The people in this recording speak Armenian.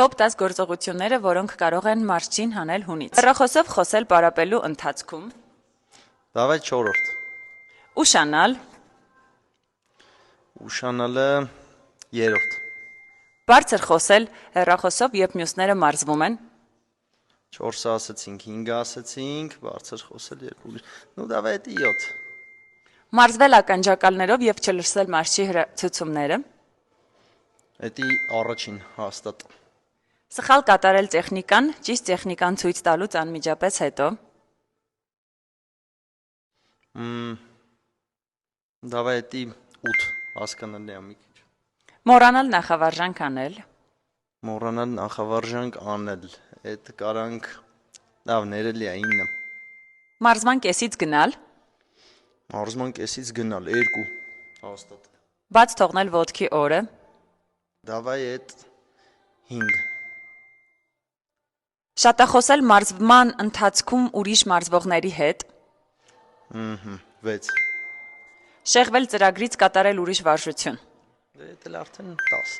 Top 10 գործողությունները, որոնք կարող են մարզչին հանել հունից։ Հեռախոսով խոսել պարապելու ընթացքում։ Давай 4-րդ։ Ուշանալ։ Ուշանալը 3-րդ։ Բարձր խոսել հեռախոսով, երբ մյուսները մարզվում են։ 4-ը ասեցինք, 5-ը ասեցինք, բարձր խոսել 2։ Ну давай это 7։ Մարզվել ականջակալներով եւ չլսել մարզչի ցուցումները։ Դա առաջին հաստատ։ Սխալ կատարել տեխնիկան, ճիշտ տեխնիկան ցույց տալուց անմիջապես հետո։ Давай это 8, հասկանալի է մի քիչ։ Մոռանալ նախավարժանք անել։ Մոռանալ նախավարժանք անել, այդ կարանք լավ ներելի է 9։ Մարզման կեսից գնալ։ Մարզման կեսից գնալ 2 հաստատ։ Բաց թողնել ոտքի օրը։ Давай это 5։ Շատախոսել մարզման ընթացքում ուրիշ մարզվողների հետ։ 6։ Շեղվել ծրագրից կատարել ուրիշ վարժություն։ Դա արդեն 10։